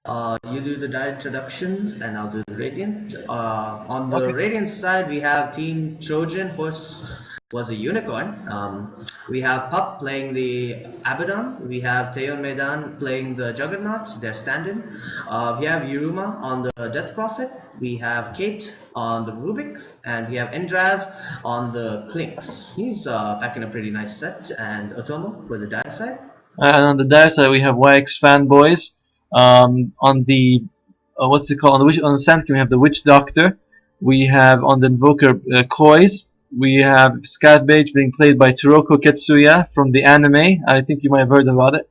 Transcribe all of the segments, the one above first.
You do the die introductions, and I'll do the Radiant. On the Okay. Radiant side, we have Team Trojan, horse was a unicorn. We have Pup playing the Abaddon. We have Theon Medan playing the Juggernaut, their stand-in. We have Yuruma on the Death Prophet. We have Kate on the Rubik, and we have Endraz on the Clinks. He's packing a pretty nice set, and Otomo for the dire side. And on the dire side, we have YX fanboys. On the what's it called? On the Sand King, we have the Witch Doctor. We have on the Invoker Koi's. We have Scatbage being played by Toroko Ketsuya from the anime. I think you might have heard about it.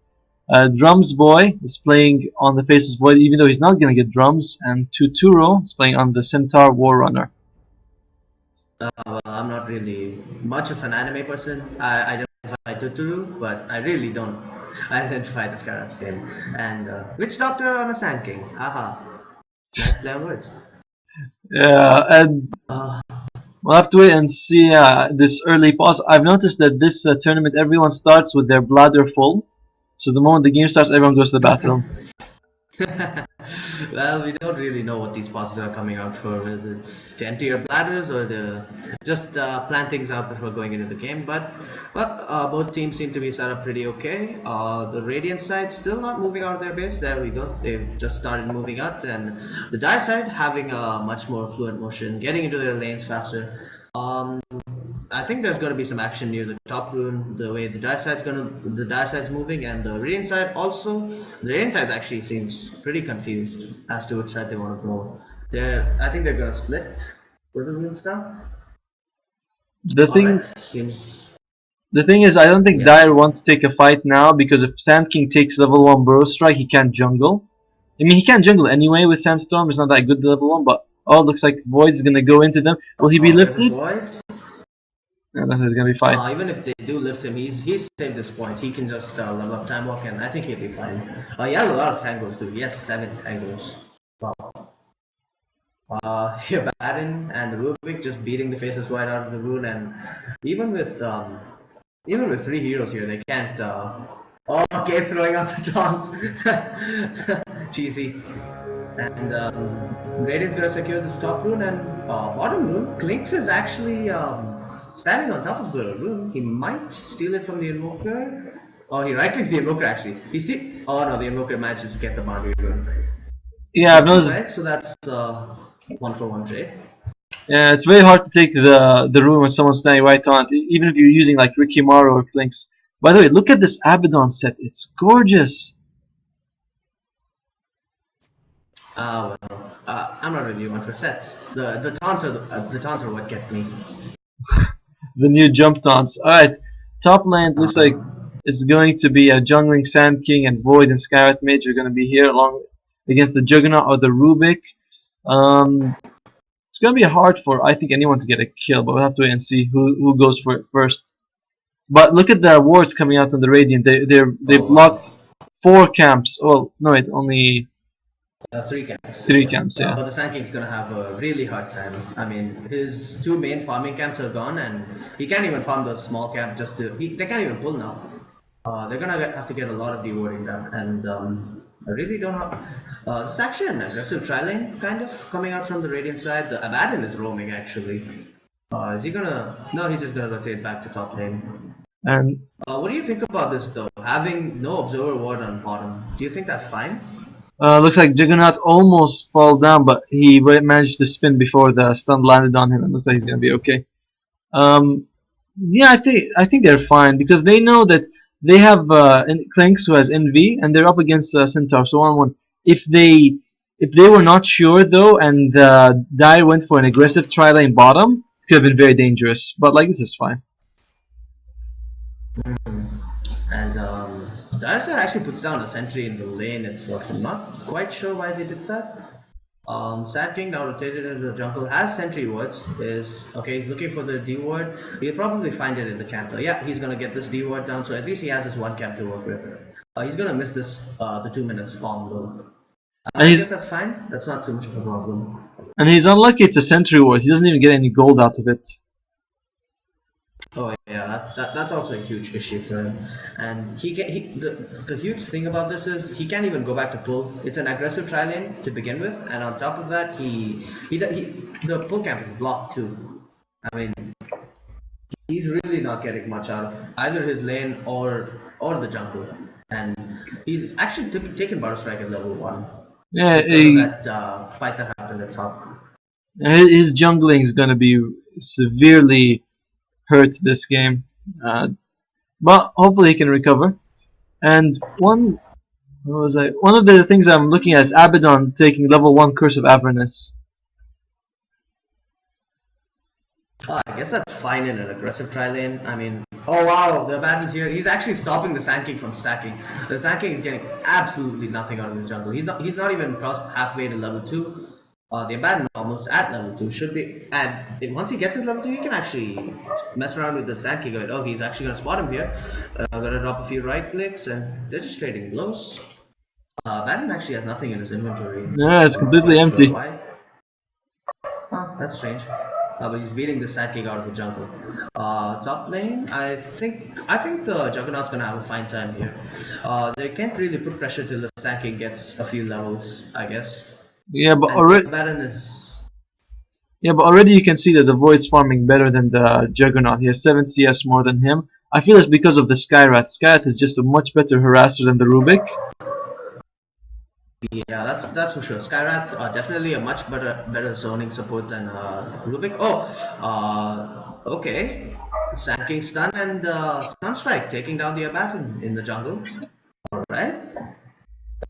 Drums Boy is playing on the Faceless Void, even though he's not going to get drums. And Tuturo is playing on the Centaur Warrunner. Well, I'm not really much of an anime person. I identify Totoro, but I really don't identify this character's game. And Witch Doctor on a Sand King. Haha. Nice play on words. Yeah, and we'll have to wait and see this early pause. I've noticed that this tournament, everyone starts with their bladder full. So the moment the game starts, everyone goes to the bathroom. Well, we don't really know what these pauses are coming out for, whether it's to empty your bladders or to just plan things out before going into the game. But well, both teams seem to be set up pretty okay. The Radiant side still not moving out of their base. There we go. They've just started moving out, and the Dire side having a much more fluent motion, getting into their lanes faster. I think there's going to be some action near the top rune, the way the Dire side's moving, and the Radiant side also. The Radiant side actually seems pretty confused as to which side they want to go. I think they're going to split for the runes now. The thing is, I don't think Yeah. Dire want to take a fight now, because if Sand King takes level 1 Burrow Strike, he can't jungle. I mean, he can't jungle anyway with Sandstorm. It's not that good level 1, but it looks like Void's going to go into them. Will he be lifted? Void? Yeah, that is going to be fine. Even if they do lift him, he's saved this point. He can just level up Time Walk, and I think he'll be fine. He has a lot of tangles too. He has 7 tangles. Wow. Yeah, Baron and Rubik just beating the faces right out of the rune, and even with 3 heroes here, they can't. Okay, throwing out the taunts. Cheesy. And Radiant's gonna secure this top rune, and bottom rune. Clinks is actually standing on top of the rune. He might steal it from the Invoker. Oh, he right clicks the Invoker actually. Oh no, the Invoker manages to get the boundary rune. Yeah, I've noticed. Right, so that's 1-for-1 trade. Yeah, it's very hard to take the room when someone's standing right on it, even if you're using like Rikimaru or Clinks. By the way, look at this Abaddon set. It's gorgeous. Well, I'm not really one for sets. The taunts are what get me. The new jump taunts. Alright, top lane looks like it's going to be a jungling Sand King, and Void and Skyrat Mage are going to be here along against the Juggernaut or the Rubik. It's going to be hard for, I think, anyone to get a kill, but we'll have to wait and see who goes for it first. But look at the wards coming out on the Radiant. They blocked 4 camps. Well, no, wait, only 3 camps. 3 camps, yeah. But the Sand King's gonna have a really hard time. I mean, his 2 main farming camps are gone, and he can't even farm the small camp just to. They can't even pull now. They're gonna have to get a lot of dewarding done, and I really don't know. This actually an aggressive tri-lane kind of coming out from the Radiant side. The Abaddon is roaming actually. Is he gonna? No, he's just gonna rotate back to top lane. And what do you think about this though? Having no Observer Ward on bottom, do you think that's fine? looks like Juggernaut almost fell down, but he managed to spin before the stun landed on him, and looks like he's gonna be okay. Yeah, I think they're fine, because they know that they have Clinks who has NV, and they're up against Centaur, so 1-1. If they were not sure though, and Dire went for an aggressive tri-lane bottom, it could have been very dangerous. But like, this is fine. And Dire side actually puts down a sentry in the lane itself. I'm not quite sure why they did that. Sand King now rotated into the jungle, has sentry wards, he's looking for the D ward. He'll probably find it in the camp though. Yeah, he's gonna get this D ward down, so at least he has this 1 camp to work with. He's gonna miss this the 2 minutes farm though. I guess that's fine. That's not too much of a problem. And he's unlucky it's a sentry ward. He doesn't even get any gold out of it. Oh yeah, that's also a huge issue for him. And the huge thing about this is he can't even go back to pull. It's an aggressive tri lane to begin with, and on top of that, he the pull camp is blocked too. I mean, he's really not getting much out of either his lane or the jungle, and he's actually taken Butter Strike at level 1 Yeah, because of that fight that happened at top. his jungling is gonna be severely hurt this game, but hopefully he can recover. And one of the things I'm looking at is Abaddon taking level 1 Curse of Avernus. I guess that's fine in an aggressive tri lane. I mean, oh wow, the Abaddon's here. He's actually stopping the Sand King from stacking. The Sand King is getting absolutely nothing out of the jungle. He's not even crossed halfway to level 2. The Abaddon is almost at level 2. Should be, and once he gets his level 2, he can actually mess around with the Sand King. Oh, he's actually gonna spot him here. Gonna drop a few right clicks, and they're just trading blows. Abaddon actually has nothing in his inventory. Yeah, it's completely empty. Why? Huh, that's strange. But he's beating the Sand King out of the jungle. Top lane, I think the Juggernaut's gonna have a fine time here. They can't really put pressure till the Sand King gets a few levels, I guess. Yeah, but And already Baron is. you can see that the Void's farming better than the Juggernaut. He has 7 CS more than him. I feel it's because of the Skyrat. Skyrat is just a much better harasser than the Rubik. Yeah, that's for sure. Skyrath definitely a much better zoning support than Rubik. Oh, okay. Sand King stun and stun strike taking down the Abaddon in the jungle. All right.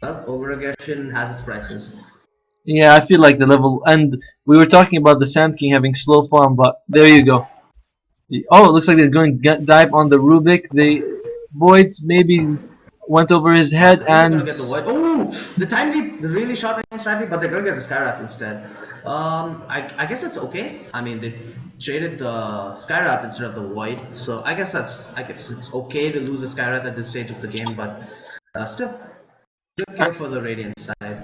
Well, over-aggression has its prices. Yeah, I feel like the level, and we were talking about the Sand King having slow farm, but there you go. Oh, it looks like they're going to dive on the Rubik. The Voids maybe went over his head and. Oh, the time leap, the really short range time leap, but they're gonna get the Skyrath instead. I guess it's okay. I mean, they traded the Skyrath instead of the Void, so I guess it's okay to lose the Skyrath at this stage of the game, but still, good kill for the Radiant side.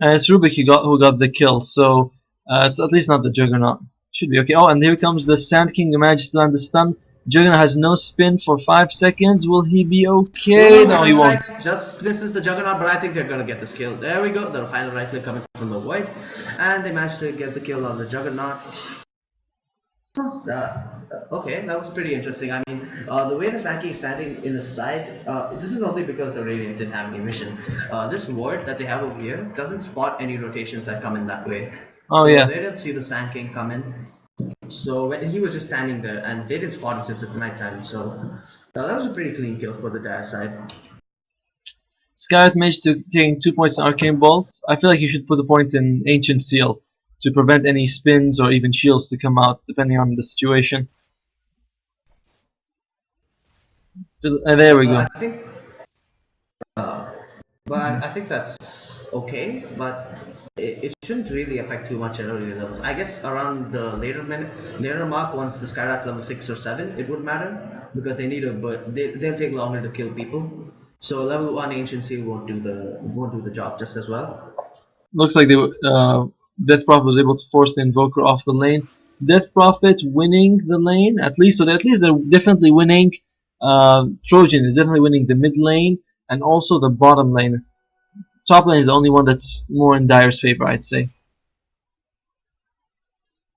And it's Rubik who got the kill, so it's at least not the Juggernaut. Should be okay. Oh, and here comes the Sand King who managed to land the stun. Juggernaut has no spin for 5 seconds. Will he be okay? No, he won't. Just misses the Juggernaut, but I think they're gonna get this kill. There we go. The final right click coming from the Void, and they managed to get the kill on the Juggernaut. Okay, that was pretty interesting. I mean, the way the Sand King is standing in the side, this is only because the Radiant didn't have any vision. This ward that they have over here doesn't spot any rotations that come in that way. Oh yeah. They didn't see the Sand King come in. So when he was just standing there, and they didn't spot him since it's nighttime. So that was a pretty clean kill for the Dire side. Skyrat managed to gain 2 points in Arcane Bolt. I feel like you should put a point in Ancient Seal to prevent any spins or even shields to come out, depending on the situation. There we go. I think that's okay, but it shouldn't really affect too much at early levels. I guess around the later mark, once the Skyrath's level 6 or 7, it would matter because they need they'll take longer to kill people. So level 1 Ancient Seal won't do the job just as well. Looks like Death Prophet was able to force the Invoker off the lane. Death Prophet winning the lane, at least they're definitely winning. Trojan is definitely winning the mid lane and also the bottom lane. Top lane is the only one that's more in Dire's favor, I'd say.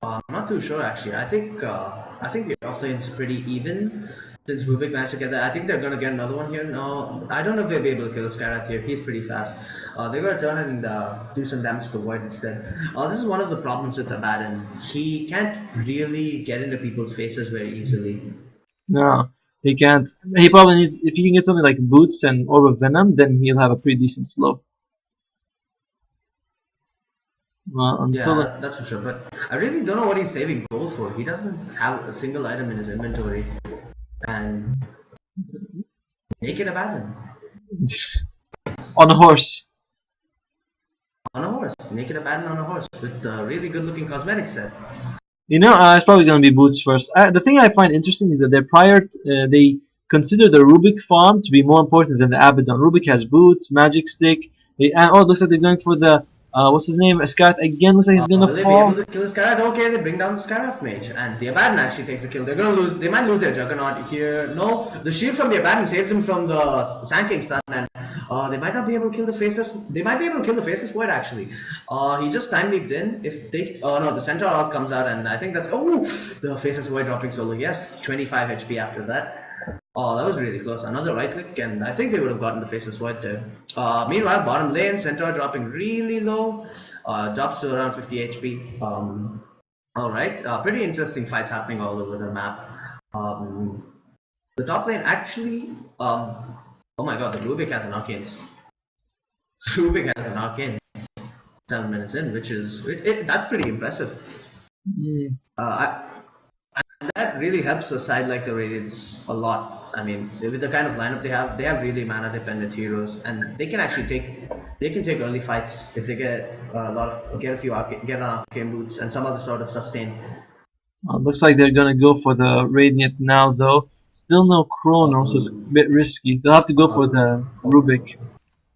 I'm not too sure actually. I think the off lane is pretty even. Since Rubik managed to get that, I think they're gonna get another one here. No, I don't know if they'll be able to kill the Skyrath here. He's pretty fast. They're gonna turn and do some damage to the Void instead. This is one of the problems with Abaddon. He can't really get into people's faces very easily. No, he can't. He probably needs, if he can get something like Boots and Orb of Venom, then he'll have a pretty decent slow. That's for sure. But I really don't know what he's saving gold for. He doesn't have a single item in his inventory. And naked Abaddon. On a horse. On a horse. Naked Abaddon on a horse with a really good looking cosmetic set. You know, it's probably going to be Boots first. The thing I find interesting is that they consider the Rubik farm to be more important than the Abaddon. Rubik has Boots, Magic Stick, and it looks like they're going for the What's his name? Scat again looks like he's gonna Will they be able fall. to kill the Skyrat? Okay, they bring down the Skyrat mage, and the Abaddon actually takes the kill. They're gonna lose. They might lose their Juggernaut here. No, the shield from the Abaddon saves him from the Sand King stun, and they might not be able to kill the Faceless. They might be able to kill the Faceless Void actually. He just time leaped in. If they, oh no, the Centaur Orc comes out, and I think that's the Faceless Void dropping solo. Yes, 25 HP after that. Oh, that was really close. Another right click, and I think they would have gotten the Faceless Void there. Meanwhile, bottom lane, Centaur dropping really low. Drops to around 50 HP. Alright, pretty interesting fights happening all over the map. The top lane actually, oh my god, the Rubik has an arcane. Rubik has an arcane 7 minutes in, which is, that's pretty impressive. And that really helps a side like the Radiants a lot. I mean, with the kind of lineup they have really mana dependent heroes, and they can actually take early fights if they get an arcane boots and some other sort of sustain. Looks like they're gonna go for the Radiant now though. Still no Chrono, so it's a bit risky. They'll have to go for the Rubik.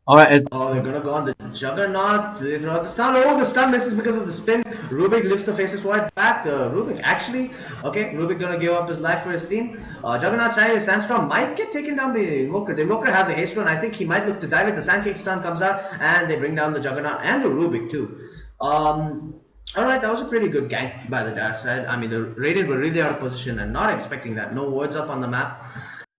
Alright. They're gonna go on the Juggernaut. They throw out the stun. Oh, the stun misses because of the spin. Rubik lifts the Faceless Void back. Rubik actually, okay, Rubik gonna give up his life for his team. Juggernaut Sandstorm might get taken down by the Invoker. The Invoker has a haste run. I think he might look to dive it. The Sand King stun comes out, and they bring down the Juggernaut and the Rubik too. Alright, that was a pretty good gank by the Dark side. I mean, the Radiant were really out of position and not expecting that. No wards up on the map.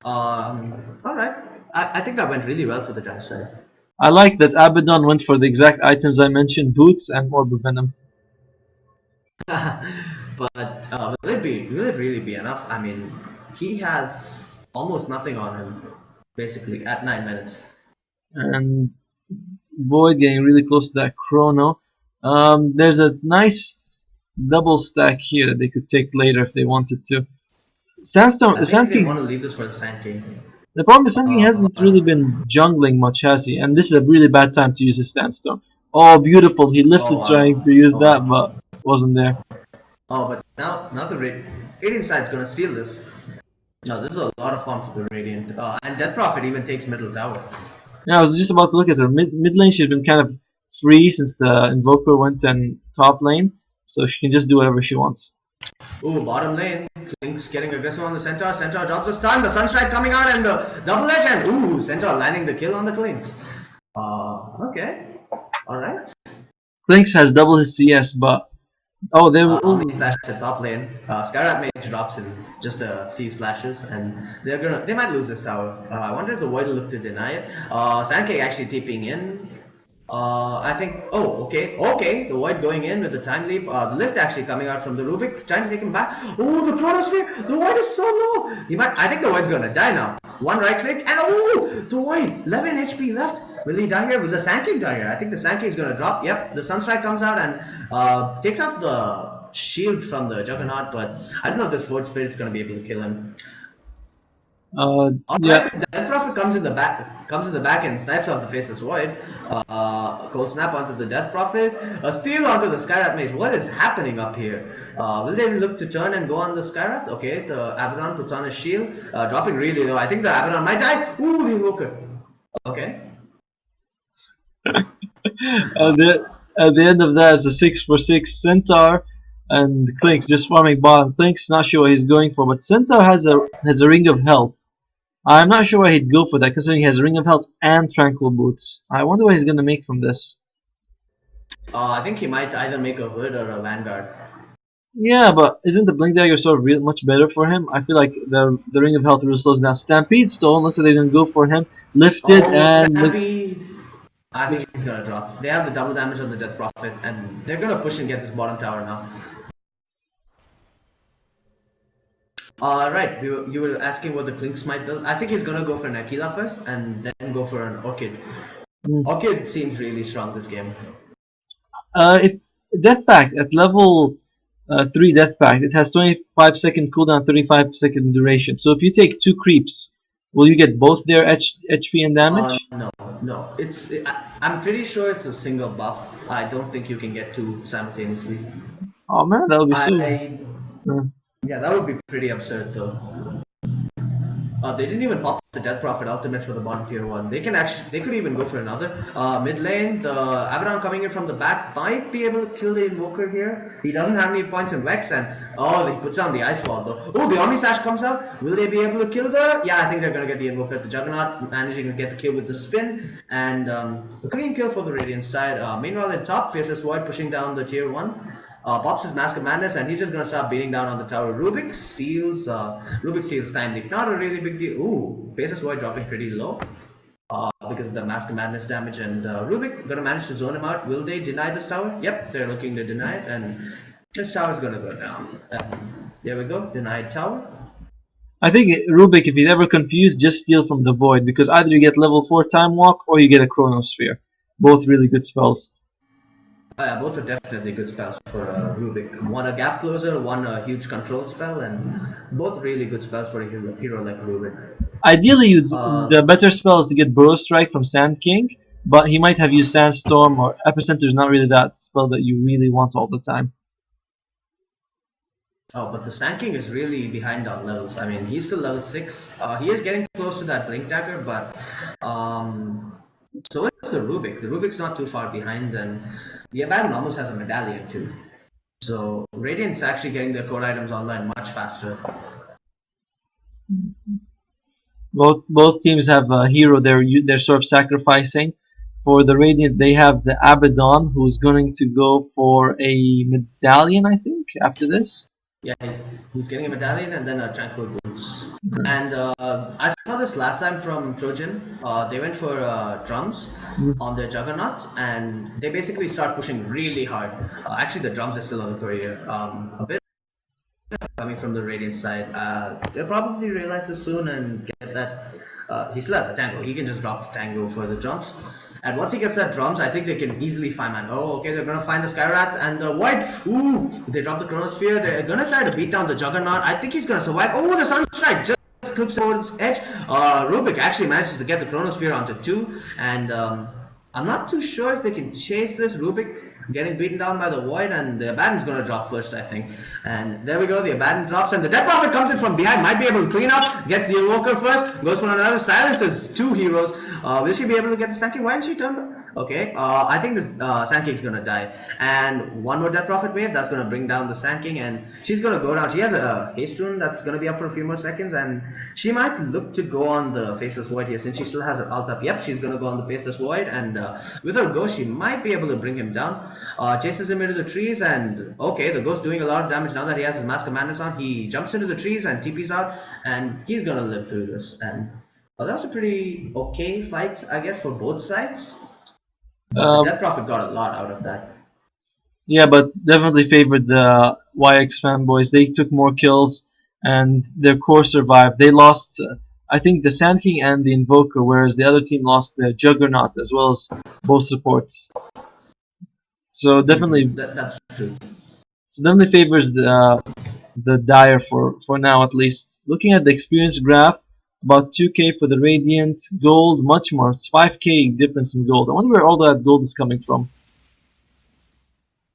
Alright, I think that went really well for the Dark side. I like that Abaddon went for the exact items I mentioned, boots and Orb of Venom. But will it really be enough? I mean, he has almost nothing on him, basically, at 9 minutes. And Void getting really close to that Chrono. There's a nice double stack here that they could take later if they wanted to. Sandstorm, the Sand King. Want to leave this for the Sand King. The problem is Sand King hasn't really been jungling much, has he? And this is a really bad time to use his Sandstorm. Oh, beautiful! He lifted trying to use that, but wasn't there. Oh, but now the Radiant side's gonna steal this. No, this is a lot of fun for the Radiant. And Death Prophet even takes middle tower. Yeah, I was just about to look at her. Mid lane she's been kind of free since the Invoker went in top lane, so she can just do whatever she wants. Ooh, bottom lane. Link's getting aggressive on the Centaur. Centaur drops the stun. The Sunstrike coming out and the double edge, and ooh, Centaur landing the kill on the Clinks. Okay. Alright. Clinks has double his CS, but they were Omni slash at top lane. Skyrat mage drops in just a few slashes, and they might lose this tower. I wonder if the Void will look to deny it. Sankey actually TPing in. I think. Oh, okay. The Void going in with the time leap. The lift actually coming out from the Rubik, trying to take him back. Oh, the Chronosphere. The Void is so low. I think the Void's gonna die now. One right click, and the Void. 11 HP left. Will he die here? Will the Sand King die here? I think the Sand King is gonna drop. Yep, the Sunstrike comes out and takes off the shield from the Juggernaut, but I don't know if this Void Spirit's gonna be able to kill him. Yeah. Death Prophet comes in the back and snipes off the Faceless Void. Cold Snap onto the Death Prophet. A steal onto the Skyrat Mage. What is happening up here? Will they look to turn and go on the Skyrat? Okay, the Abaddon puts on his shield. Dropping really low. I think the Abaddon might die. Ooh, the Invoker. Okay. At the end of that, it's a 6-for-6 Centaur, and Clinks just farming bottom. Clinks not sure what he's going for, but Centaur has a ring of health. I'm not sure why he'd go for that, considering he has a ring of health and tranquil boots. I wonder what he's gonna make from this. I think he might either make a hood or a vanguard. Yeah, but isn't the blink dagger sort of much better for him? I feel like the ring of health really slows down. Stampede stolen. Looks like they're gonna go for him. Lifted and. Stampede. I think he's gonna drop. They have the double damage on the Death Prophet, and they're gonna push and get this bottom tower now. Right, you were asking what the Clinks might build. I think he's gonna go for an Aquila first, and then go for an Orchid. Orchid seems really strong this game. If Death Pact at level 3 Death Pact, it has 25-second cooldown, 35-second duration. So if you take 2 creeps, will you get both their HP and damage? No. I'm pretty sure it's a single buff. I don't think you can get 2 simultaneously. Oh man, that would be so. Yeah, that would be pretty absurd though. They didn't even pop the Death Prophet ultimate for the bottom tier 1. They could even go for another. Mid lane, the Abaddon coming in from the back might be able to kill the Invoker here. He doesn't have any points in Vex, and he puts down the Ice Wall though. Oh, the Omni Slash comes out. Will they be able to kill the? Yeah, I think they're gonna get the Invoker. The Juggernaut managing to get the kill with the spin, and a clean kill for the Radiant side. Meanwhile, in top, Faceless Void pushing down the tier 1. Pops his Mask of Madness, and he's just gonna start beating down on the tower. Rubik seals Time Leak. Not a really big deal. Ooh, Faceless Void dropping pretty low because of the Mask of Madness damage, and Rubik gonna manage to zone him out. Will they deny this tower? Yep, they're looking to deny it, and this tower is gonna go down. There we go, denied tower. I think Rubik, if he's ever confused, just steal from the Void, because either you get level 4 Time Walk or you get a Chronosphere. Both really good spells. Both are definitely good spells for Rubik. One a gap closer, one a huge control spell, and both really good spells for a hero like Rubik. Ideally, the better spell is to get Burrow Strike from Sand King, but he might have used Sandstorm, or Epicenter is not really that spell that you really want all the time. Oh, but the Sand King is really behind on levels. I mean, he's still level 6. He is getting close to that Blink Dagger, but so is the Rubik. The Rubik's not too far behind, and the Abaddon almost has a medallion too. So Radiant's actually getting their core items online much faster. Both teams have a hero they're sort of sacrificing. For the Radiant, they have the Abaddon, who's going to go for a medallion, I think, after this. Yeah, he's getting a medallion and then a tranquil boots. And I saw this last time from Trojan. They went for drums on their Juggernaut, and they basically start pushing really hard. Actually, the drums are still on the courier. A bit coming from the Radiant side. They'll probably realize this soon and get that. He still has a Tango. He can just drop the Tango for the drums. And once he gets that drums, I think they can easily find man. Oh, okay, they're gonna find the Skyrath and the Void. Ooh, they drop the Chronosphere. They're gonna try to beat down the Juggernaut. I think he's gonna survive. Oh, the Sunstrike just clips towards edge. Rubik actually manages to get the Chronosphere onto 2, and I'm not too sure if they can chase this. Rubik getting beaten down by the Void, and the Abaddon's gonna drop first, I think. And there we go, the Abaddon drops, and the Death Prophet comes in from behind, might be able to clean up, gets the Invoker first, goes for another, silences 2 heroes. Will she be able to get the Sand King? Why didn't she turn? Okay, I think this Sand King's gonna die. And one more Death Prophet wave, that's gonna bring down the Sand King, and she's gonna go down. She has a haste rune that's gonna be up for a few more seconds, and she might look to go on the Faceless Void here since she still has her ult up. Yep, she's gonna go on the Faceless Void, and with her go, she might be able to bring him down. Chases him into the trees, and okay, the Ghost doing a lot of damage now that he has his Mask of Madness on. He jumps into the trees and TP's out, and he's gonna live through this. And that was a pretty okay fight, I guess, for both sides. Death Prophet got a lot out of that. Yeah, but definitely favored the YX fanboys. They took more kills, and their core survived. They lost, I think, the Sand King and the Invoker, whereas the other team lost the Juggernaut as well as both supports. So definitely, That's true. So definitely favors the Dire for now at least. Looking at the experience graph, about 2k for the Radiant, gold much more. It's 5k difference in gold. I wonder where all that gold is coming from.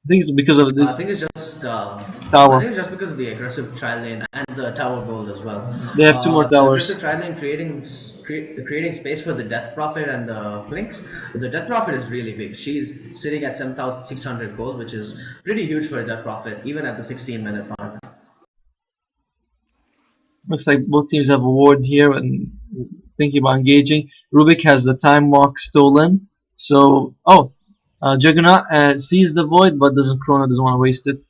I think it's because of this. I think it's just tower. I think it's just because of the aggressive tri lane and the tower gold as well. They have 2 more towers. The aggressive tri lane creating space for the Death Prophet and the Blinks. The Death Prophet is really big. She's sitting at 7,600 gold, which is pretty huge for a Death Prophet, even at the 16-minute mark. Looks like both teams have a ward here and thinking about engaging. Rubik has the time walk stolen. So, Juggernaut sees the Void but doesn't want to waste it.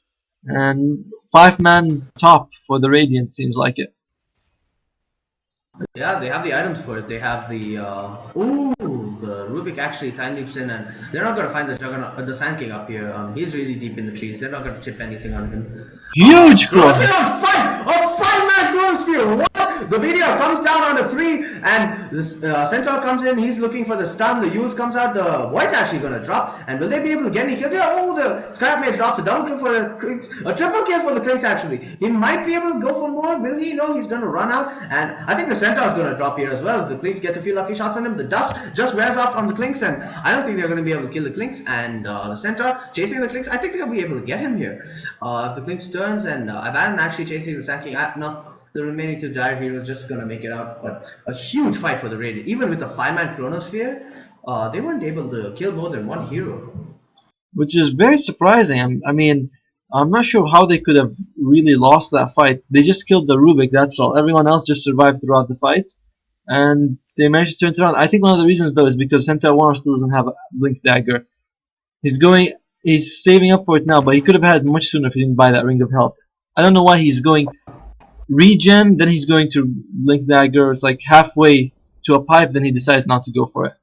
And 5-man top for the Radiant seems like it. Yeah, they have the items for it. They have the the Rubik actually time leaps in, and they're not gonna find the Juggernaut, the Sand King up here. He's really deep in the trees. They're not gonna chip anything on him. Huge growth! A 5-man Chronosphere! What? The video comes down on a 3, and the Centaur comes in. He's looking for the stun. The Use comes out. The Void's actually gonna drop. And will they be able to get any kills here? Oh, the Scrap Mage drops a double kill for the Clinks. A triple kill for the Clinks actually. He might be able to go for more. Will he? No, he's gonna run out. And I think the Centaur's gonna drop here as well. If the Clinks get a few lucky shots on him, the dust just wears off on the Clinks, and I don't think they're gonna be able to kill the Clinks. And the Centaur chasing the Clinks, I think they'll be able to get him here. If the Clinks turns and Abaddon actually chasing the Sand King, the remaining two Dire Heroes just gonna make it out. But a huge fight for the raid. Even with the 5-man Chronosphere, they weren't able to kill more than one hero. which is very surprising. I mean, I'm not sure how they could have really lost that fight. They just killed the Rubik, that's all. Everyone else just survived throughout the fight, and they managed to turn it around. I think one of the reasons though is because Centaur Warner still doesn't have a Blink Dagger. He's saving up for it now, but he could have had it much sooner if he didn't buy that Ring of Health. I don't know why he's going regen, then he's going to Blink Dagger. It's like halfway to a pipe, then he decides not to go for it.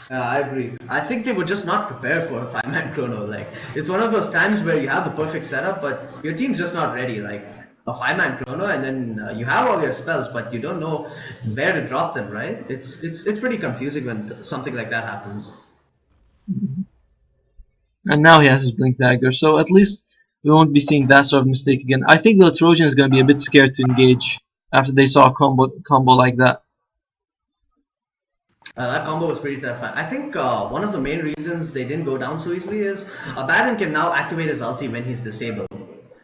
I agree. I think they were just not prepared for a 5-man chrono. Like, it's one of those times where you have the perfect setup, but your team's just not ready. Like, a 5-man chrono, and then you have all your spells, but you don't know where to drop them, right? It's pretty confusing when something like that happens. And now he has his Blink Dagger, so at least we won't be seeing that sort of mistake again. I think the Trojan is going to be a bit scared to engage after they saw a combo like that. That combo was pretty terrifying. I think one of the main reasons they didn't go down so easily is Abaddon can now activate his ulti when he's disabled.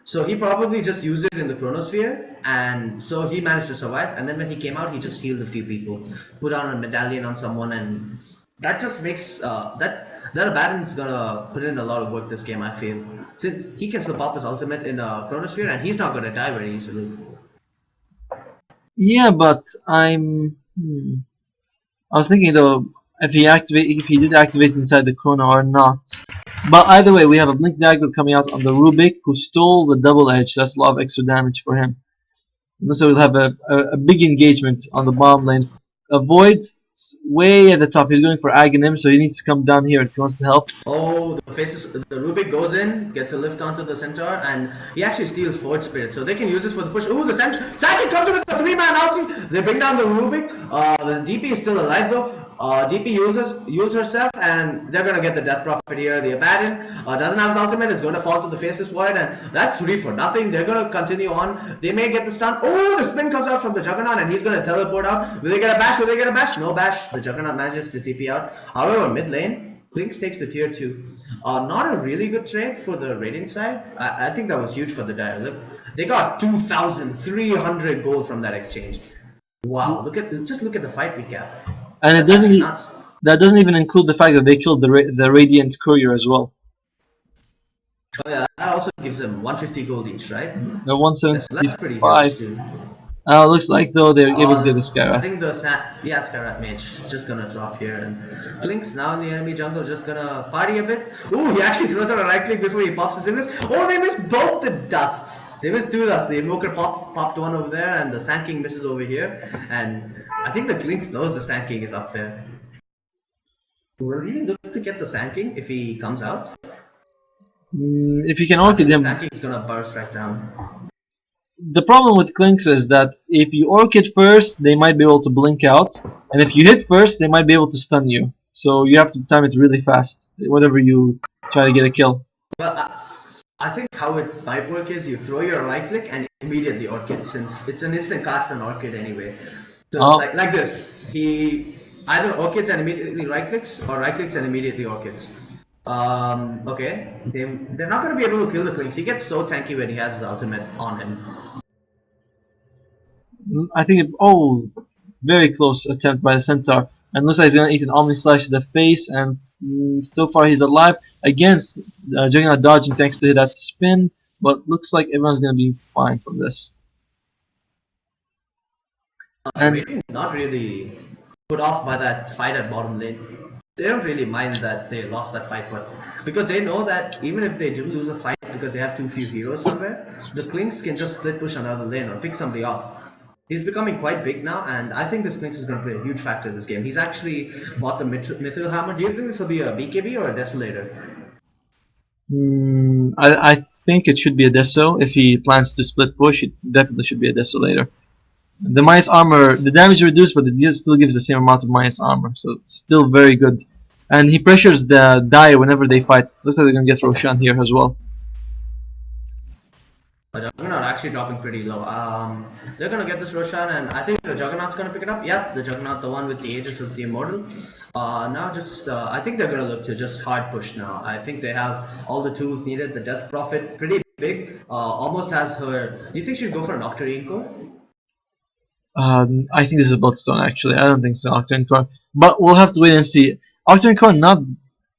So he probably just used it in the Chronosphere, and so he managed to survive. And then when he came out, he just healed a few people, put on a medallion on someone, and that just makes that Abaddon's gonna put in a lot of work this game. I feel, since he can still pop his ultimate in a Chronosphere, and he's not gonna die very easily. Yeah, but I was thinking though if he did activate inside the Chrono or not. But either way, we have a Blink Dagger coming out on the Rubik, who stole the double edge. That's a lot of extra damage for him. And so we'll have a big engagement on the bottom lane. Void way at the top. He's going for Aghanim, so he needs to come down here if he wants to help. Oh, the Rubik goes in, gets a lift onto the Centaur, and he actually steals Forge Spirit, so they can use this for the push. Ooh, the Sanky comes in with a 3-man ulti. They bring down the Rubik. The DP is still alive though. DP uses herself, and they're gonna get the death profit here. The Abaddon doesn't have his ultimate, is gonna fall to the Faceless Void, and that's 3 for nothing. They're gonna continue on. They may get the stun. Oh, the spin comes out from the Juggernaut, and he's gonna teleport out. Will they get a bash? Will they get a bash? No bash. The Juggernaut manages to TP out. However, mid lane, Clinks takes the tier 2. Not a really good trade for the Radiant side. I think that was huge for the Dire. They got 2,300 gold from that exchange. Wow, just look at the fight recap. And that doesn't even include the fact that they killed the Radiant Courier as well. Oh yeah, that also gives them 150 gold each, right? The 175. That's pretty huge too. Looks like though they're able to get the Skyrat. I think the Skyrat mage is just gonna drop here, and Clinks now in the enemy jungle just gonna party a bit. Ooh, he actually throws out a right click before he pops his invis. Oh, they missed both the dusts. They missed 2 dusts. The Invoker popped one over there, and the Sand King misses over here. And I think the Clinks knows the Sand King is up there. We're really good to get the Sand King if he comes out. If you can orchid him, Sand King is gonna burst right down. The problem with Clinks is that if you orchid first, they might be able to blink out, and if you hit first, they might be able to stun you. So you have to time it really fast, whenever you try to get a kill. Well, I think how it might work is you throw your right click and immediately orchid, since it's an instant cast on orchid anyway. So like this, he either orchids and immediately right clicks, or right clicks and immediately orchids. Okay, they're not gonna be able to kill the Clinks. He gets so tanky when he has the ultimate on him. I think very close attempt by the Centaur, and looks like he's gonna eat an Omni Slash to the face, and so far he's alive against Juggernaut dodging thanks to that spin, but looks like everyone's gonna be fine from this. And not really put off by that fight at bottom lane. They don't really mind that they lost that fight, but because they know that even if they do lose a fight because they have too few heroes somewhere, the Clinks can just split push another lane or pick somebody off. He's becoming quite big now, and I think this Clinks is going to play a huge factor in this game. He's actually bought the Mithril Hammer. Do you think this will be a BKB or a Desolator? I think it should be a Deso. If he plans to split push, it definitely should be a Desolator. The minus armor, the damage reduced, but it still gives the same amount of minus armor, so still very good. And he pressures the Dire whenever they fight. Looks like they're gonna get Roshan here as well. Juggernaut actually dropping pretty low. They're gonna get this Roshan, and I think the Juggernaut's gonna pick it up. Yeah, the Juggernaut, the one with the Aegis with the Immortal. Now I think they're gonna look to just hard push now. I think they have all the tools needed. The Death Prophet, pretty big. Almost has her. Do you think she'd go for an Octarine core? I think this is Bloodstone actually. I don't think so, Octane Core. But we'll have to wait and see. Octane Core not.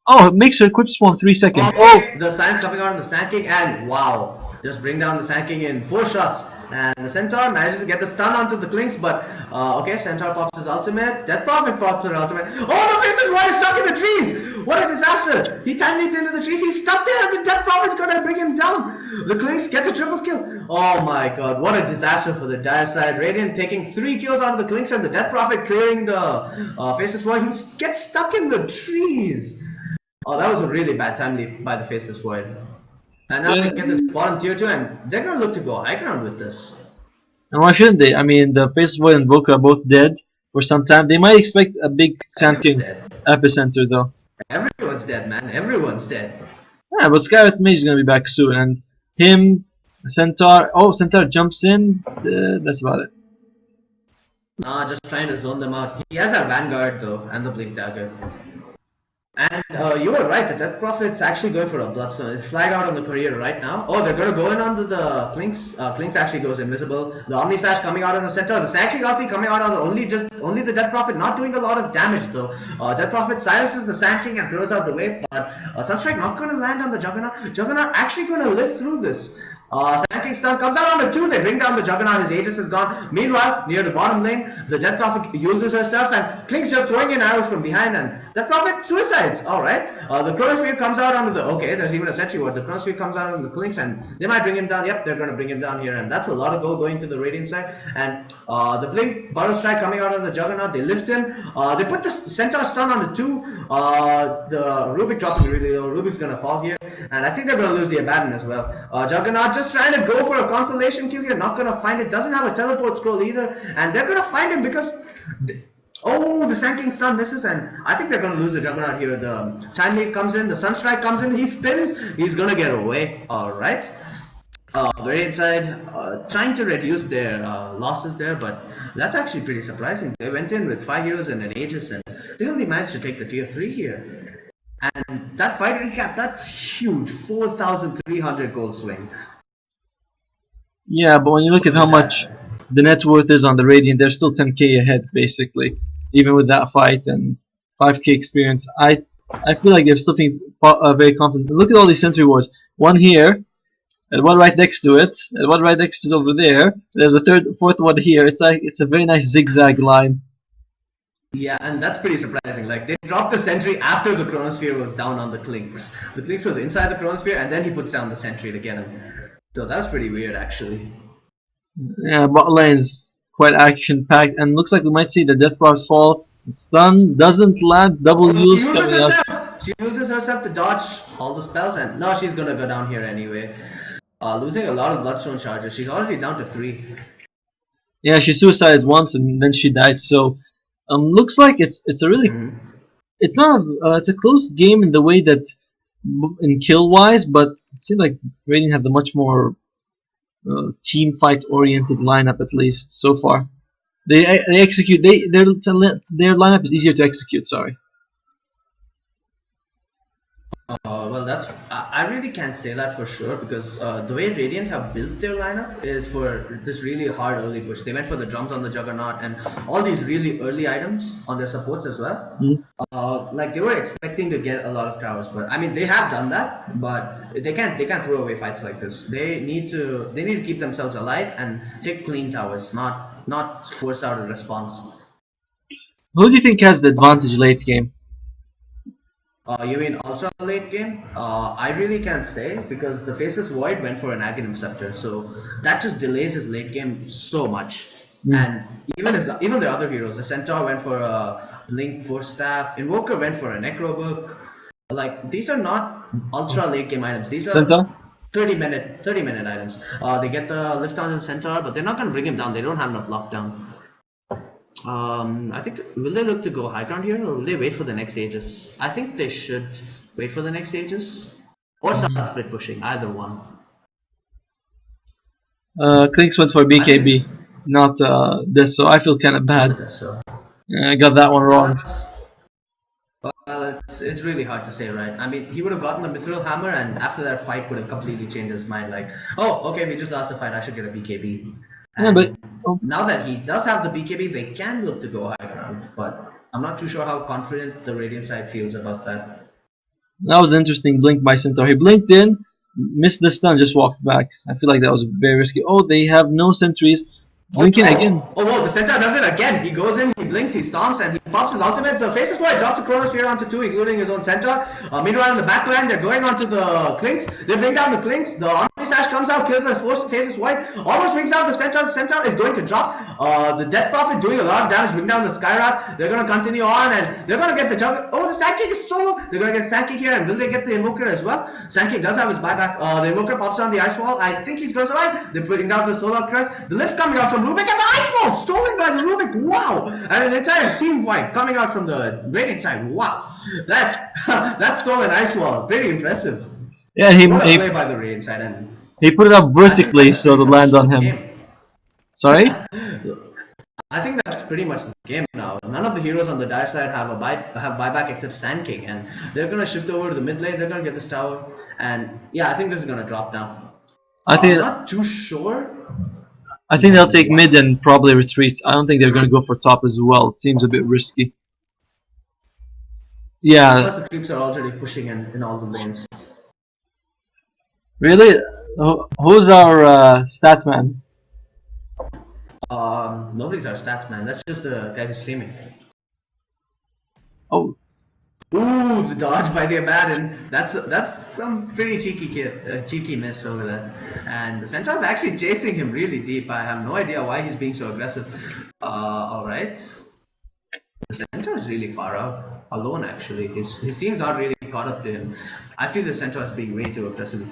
Oh, it makes her equip spawn 3 seconds. Oh, the Science coming out on the Sand King, and wow, just bring down the Sand King in 4 shots. And the Centaur manages to get the stun onto the Clinks, but okay, Centaur pops his ultimate. Death Prophet pops her ultimate. Oh, the Faceless Void is stuck in the trees! What a disaster! He time leaped into the trees, he's stuck there, and the Death Prophet's gonna bring him down! The Clinks gets a triple kill. Oh my god, what a disaster for the dire side. Radiant taking 3 kills out of the Clinks, and the Death Prophet clearing the Faceless Void, who gets stuck in the trees. Oh, that was a really bad time leap by the Faceless Void. And now they get this bottom tier 2, and they're gonna look to go high ground with this. And why shouldn't they? I mean, the Faceless Void and Invoker are both dead for some time. They might expect a big Sand King epicenter though. Everyone's dead, man. Everyone's dead. Yeah, but Skyrit Mage is gonna be back soon, and him, Centaur. Oh, Centaur jumps in. That's about it. Nah, just trying to zone them out. He has a Vanguard though, and the Blink Dagger. And you were right, the Death Prophet's actually going for a Bloodstone. It's flag out on the career right now. Oh, they're going to go in onto the Clinks. Clinks actually goes invisible. The Omni Slash coming out on the center. The Sand ulti coming out on the only the Death Prophet, not doing a lot of damage though. Death Prophet silences the Sand King and throws out the wave, but Sunstrike not going to land on the Juggernaut. Juggernaut actually going to live through this. Sand King stun comes out on the 2, they bring down the Juggernaut, his Aegis is gone. Meanwhile, near the bottom lane, the Death Prophet uses herself and Clink's just throwing in arrows from behind, and Death Prophet suicides. Alright. The Chronosphere comes out onto the. Okay, there's even a Sentry Ward. The Chronosphere comes out on the Clinks, and they might bring him down. Yep, they're going to bring him down here, and that's a lot of gold going to the Radiant side. And the Blink Burrow Strike coming out on the Juggernaut, they lift him. They put the Centaur stun on the 2. The Rubik dropping really low. Rubik's going to fall here, and I think they're going to lose the Abaddon as well. Juggernaut just trying to go for a consolation kill here, not going to find it. Doesn't have a teleport scroll either, and they're going to find him because. Oh, the Sand King stun misses, and I think they're going to lose the Juggernaut here. The Time Leap comes in, the Sunstrike comes in, he spins, he's going to get away. Alright. The Radiant side trying to reduce their losses there, but that's actually pretty surprising. They went in with 5 heroes and an Aegis, and they only managed to take the tier 3 here. And that fight recap, that's huge. 4,300 gold swing. Yeah, but when you look at how much the net worth is on the Radiant, they're still 10k ahead basically, even with that fight and 5k experience. I feel like they're still feeling very confident. Look at all these Sentry Wards. One here, and one right next to it, and one right next to it over there. There's a fourth one here. It's like it's a very nice zigzag line. Yeah, and that's pretty surprising. Like, they dropped the Sentry after the Chronosphere was down on the Clinks. The Clinks was inside the Chronosphere, and then he puts down the Sentry to get him. So that was pretty weird, actually. Yeah, bot lane's quite action-packed, and looks like we might see the Death Prophet fall. It's done, doesn't land, double use coming up. She uses herself to dodge all the spells, and no, she's gonna go down here anyway. Losing a lot of Bloodstone charges. She's already down to 3. Yeah, she suicided once and then she died. So, looks like it's a really it's not it's a close game in the way that in kill wise, but it seems like Radiant have the much more team fight oriented lineup, at least so far. They execute. Their lineup is easier to execute. Sorry. Well, that's I really can't say that for sure, because the way Radiant have built their lineup is for this really hard early push. They went for the drums on the Juggernaut and all these really early items on their supports as well. Like, they were expecting to get a lot of towers, but I mean, they have done that, but they can't throw away fights like this. They need to keep themselves alive and take clean towers, not force out a response. Who do you think has the advantage late game? You mean ultra late game? I really can't say, because the Faceless Void went for an Aghanim Scepter, so that just delays his late game so much. And even the other heroes, the Centaur went for a Blink Force Staff, Invoker went for a Necro Book. Like, these are not ultra late game items. These are Centaur? 30 minute items. They get the lift on the Centaur, but they're not gonna bring him down. They don't have enough lockdown. I think, will they look to go high ground here, or will they wait for the next Aegis? I think they should wait for the next Aegis, or start split pushing, either one. Clinks went for BKB, not this, so I feel kind of bad. So. I got that one wrong. Well, it's really hard to say, right? I mean, he would have gotten the Mithril Hammer, and after that fight would have completely changed his mind. Like, oh, okay, we just lost the fight. I should get a BKB. Yeah, but Now that he does have the BKB, they can look to go high ground, but I'm not too sure how confident the Radiant side feels about that. that was an interesting blink by Centaur. He blinked in, missed the stun, just walked back. I feel like that was very risky. Oh, they have no sentries. Blinking again. Oh, whoa, the Centaur does it again. He goes in, he blinks, he stomps, and he pops his ultimate. The Faceless Boy drops a Chronosphere onto 2, including his own Centaur. Meanwhile, in the backland, they're going onto the Clinks. They bring down the Clinks. The Omni Sash comes out, kills the Faceless Boy. Almost brings out the Centaur. The Centaur is going to drop. The Death Prophet doing a lot of damage, bring down the Skyrat. They're going to continue on, and they're going to get the Juggernaut. Oh, the Sand King is solo. They're going to get Sand King here, and will they get the Invoker as well? Sand King does have his buyback. The Invoker pops on the Ice Wall. I think he's going to survive. They're putting down the Solar Crest. The lift coming out from Rubik, and the Ice Wall stolen by the Rubik. Wow! And an entire team fight coming out from the Radiant side. Wow! That stolen Ice Wall, pretty impressive. Yeah, What a play by the Radiant side, and he put it up vertically so to land on him. Sorry? I think that's pretty much the game now. None of the heroes on the Dire side have buyback except Sand King, and they're gonna shift over to the mid lane. They're gonna get this tower, and yeah, I think this is gonna drop now. I'm not too sure. I think they'll take mid and probably retreat. I don't think they're gonna go for top as well. It seems a bit risky. Yeah. Plus the creeps are already pushing in all the lanes. Really? Who's our stat man? Nobody's our stats man. That's just the guy who's streaming. Oh. Ooh, the dodge by the Abaddon. That's some pretty cheeky miss over there. And the Centaur's actually chasing him really deep. I have no idea why he's being so aggressive. Alright. The Centaur's really far out. Alone actually. His team's not really caught up to him. I feel the Centaur's being way too aggressive.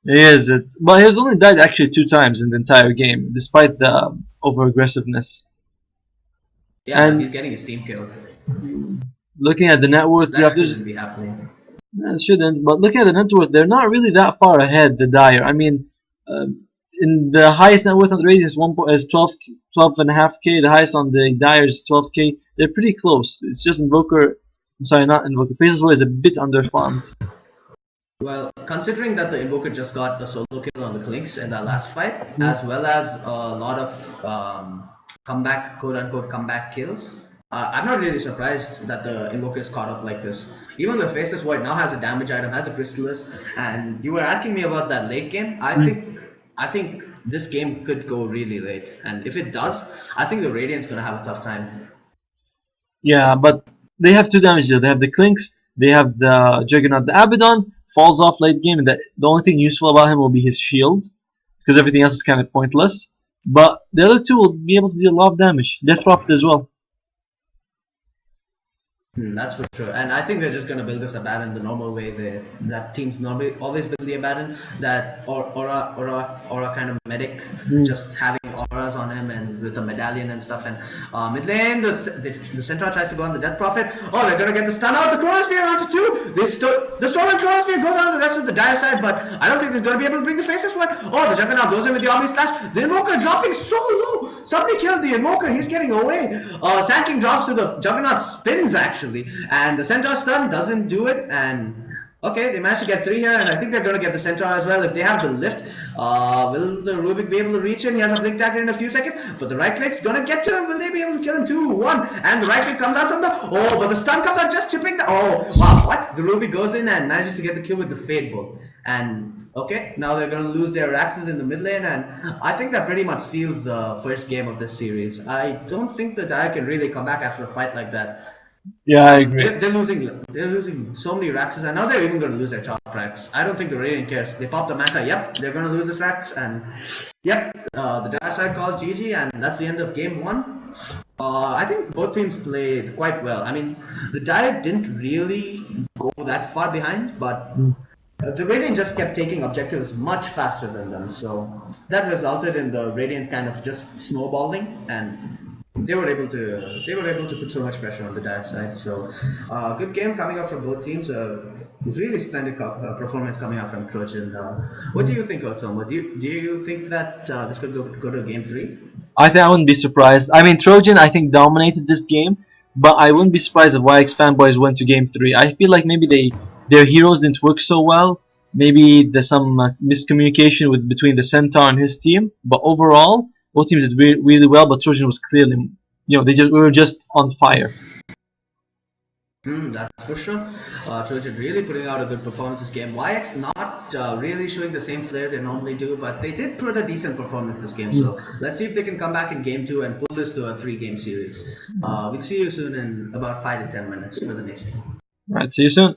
He is it. But he's only died actually 2 times in the entire game, despite the over aggressiveness. Yeah, and he's getting his team killed. Looking at the net worth, that shouldn't be happening. It shouldn't, but looking at the net worth, they're not really that far ahead, the Dire. I mean, in the highest net worth on the Radiant is 12.5k, the highest on the Dire is 12k. They're pretty close. It's just Invoker, I'm sorry, not Invoker, Faceless Boy is a bit underfarmed. Well, considering that the Invoker just got a solo kill on the Clinks in that last fight, as well as a lot of comeback, quote-unquote comeback kills, I'm not really surprised that the Invoker is caught up like this. Even the Faceless Void now has a damage item, has a Crystallis, and you were asking me about that late game. I think this game could go really late, and if it does, I think the Radiant's gonna have a tough time. Yeah, but they have 2 damage there. They have the Clinks, they have the Juggernaut. The Abaddon falls off late game, and the only thing useful about him will be his shield, because everything else is kind of pointless. But the other 2 will be able to deal a lot of damage. Death Prophet as well. That's for sure, and I think they're just gonna build this Abaddon the normal way that teams normally always build the Abaddon, that aura kind of medic, just having auras on him and with a medallion and stuff. And mid lane, the Centaur tries to go on the Death Prophet. Oh, they're gonna get the stun out. The Chronosphere onto 2. The stolen Chronosphere goes on to the rest of the Dire side, but I don't think they're gonna be able to bring the Faceless one. Oh, the Juggernaut goes in with the Omni Slash. The Invoker dropping so low. Somebody killed the Invoker. He's getting away. Sand King drops to the Juggernaut, spins actually, and the Centaur stun doesn't do it. And okay, they managed to get 3 here, and I think they're going to get the Centaur as well if they have the lift. Will the Rubik be able to reach him? He has a blink dagger in a few seconds, but the right click's going to get to him. Will they be able to kill him? 2, 1, and the right click comes out from the... Oh, but the stun comes out just chipping the... Oh, wow, what? The Rubik goes in and manages to get the kill with the Fade Bolt. And, okay, now they're going to lose their Raxes in the mid lane, and I think that pretty much seals the first game of this series. I don't think the Dire can really come back after a fight like that. Yeah, I agree. They're losing so many Raxes, and now they're even going to lose their top Rax. I don't think the Radiant cares. They pop the Manta. Yep, they're going to lose this Rax, and yep, the Dire side calls GG, and that's the end of game 1. I think both teams played quite well. I mean, the Dire didn't really go that far behind, but the Radiant just kept taking objectives much faster than them, so that resulted in the Radiant kind of just snowballing, and they were able to put so much pressure on the Dire side. So good game coming up from both teams. Really splendid performance coming out from Trojan. What do you think, Otom? Do you think that this could go to game 3? I think I wouldn't be surprised. I mean, Trojan I think dominated this game, but I wouldn't be surprised if YX fanboys went to game 3. I feel like maybe their heroes didn't work so well. Maybe there's some miscommunication between the Centaur and his team. But overall, both teams did really well. But Trojan was clearly, we were just on fire. That's for sure. Trojan really putting out a good performance this game. YX not really showing the same flair they normally do, but they did put a decent performance this game. So let's see if they can come back in game 2 and pull this to a 3-game series. We'll see you soon in about 5 to 10 minutes for the next game. Alright, see you soon.